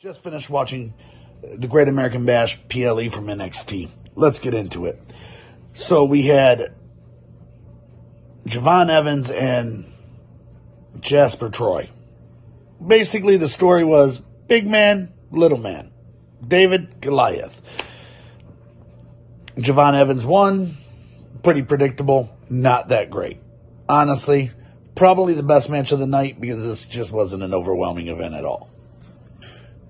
Just finished watching the Great American Bash PLE from NXT. Let's get into it. So we had Javon Evans and Jasper Troy. Basically, the story was big man, little man. David, Goliath. Javon Evans won. Pretty predictable. Not that great. Honestly, probably the best match of the night because this just wasn't an overwhelming event at all.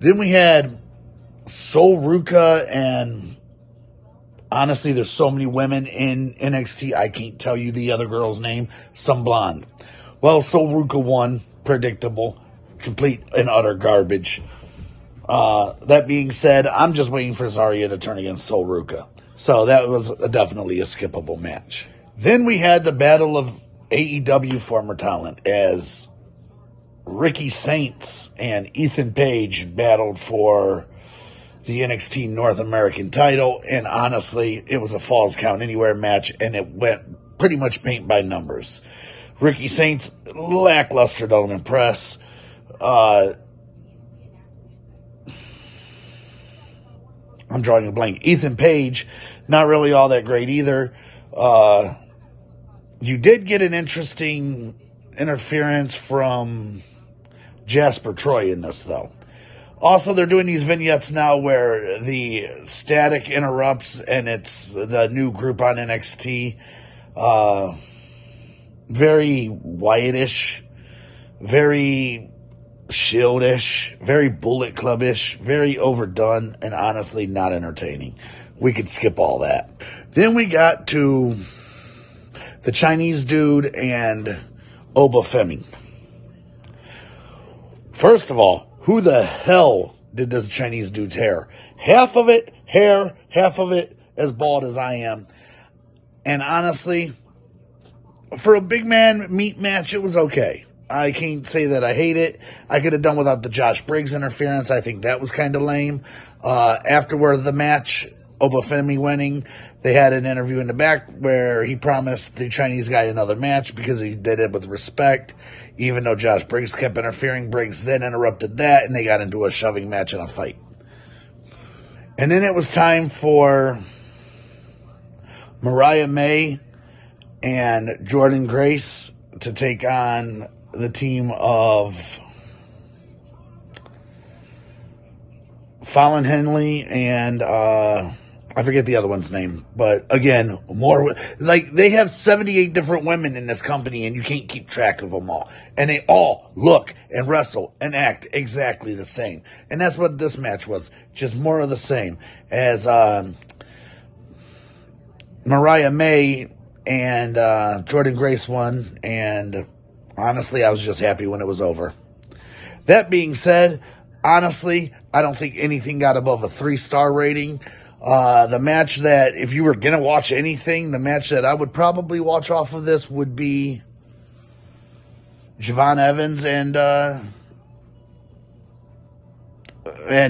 Then we had Sol Ruca, and honestly, there's so many women in NXT, I can't tell you the other girl's name. Some blonde. Well, Sol Ruca won. Predictable. Complete and utter garbage. That being said, I'm just waiting for Zarya to turn against Sol Ruca. So that was definitely a skippable match. Then we had the battle of AEW former talent as Ricky Saints and Ethan Page battled for the NXT North American title, and honestly, it was a Falls Count Anywhere match, and it went pretty much paint by numbers. Ricky Saints, lackluster, don't impress. I'm drawing a blank. Ethan Page, not really all that great either. You did get an interesting interference from Jasper Troy in this, though. Also, they're doing these vignettes now where the static interrupts, and it's the new group on NXT. Very Wyatt-ish, very Shield-ish, very Bullet Club-ish, very overdone, and honestly not entertaining. We could skip all that. Then we got to the Chinese dude and Oba Femi. First of all, who the hell did this Chinese dude's hair? Half of it hair, half of it as bald as I am. And honestly, for a big man meat match, it was okay. I can't say that I hate it. I could have done without the Josh Briggs interference. I think that was kind of lame. Afterward the match, Oba Femi winning, they had an interview in the back where he promised the Chinese guy another match because he did it with respect. Even though Josh Briggs kept interfering, Briggs then interrupted that, and they got into a shoving match and a fight. And then it was time for Mariah May and Jordan Grace to take on the team of Fallon Henley and I forget the other one's name, but again, more like they have 78 different women in this company, and you can't keep track of them all. And they all look and wrestle and act exactly the same. And that's what this match was, just more of the same. As Mariah May and Jordan Grace won, and honestly, I was just happy when it was over. That being said, honestly, I don't think anything got above a 3-star rating. The match that, if you were going to watch anything, the match that I would probably watch off of this would be Javon Evans and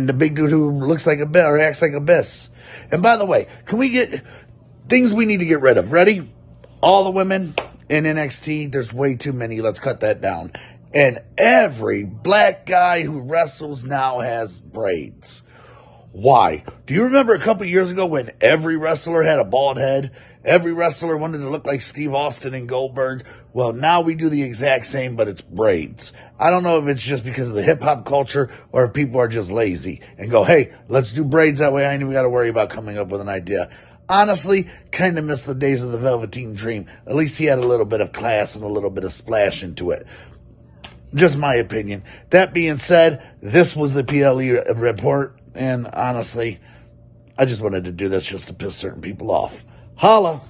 the big dude who looks like a bit or acts like a Abyss. And by the way, can we get things we need to get rid of? Ready? All the women in NXT, there's way too many. Let's cut that down. And every black guy who wrestles now has braids. Why? Do you remember a couple years ago when every wrestler had a bald head? Every wrestler wanted to look like Steve Austin and Goldberg. Well, now we do the exact same, but it's braids. I don't know if it's just because of the hip-hop culture or if people are just lazy and go, hey, let's do braids. That way I ain't even got to worry about coming up with an idea. Honestly, kind of miss the days of the Velveteen Dream. At least he had a little bit of class and a little bit of splash into it. Just my opinion. That being said, this was the PLE report. And honestly, I just wanted to do this just to piss certain people off. Holla!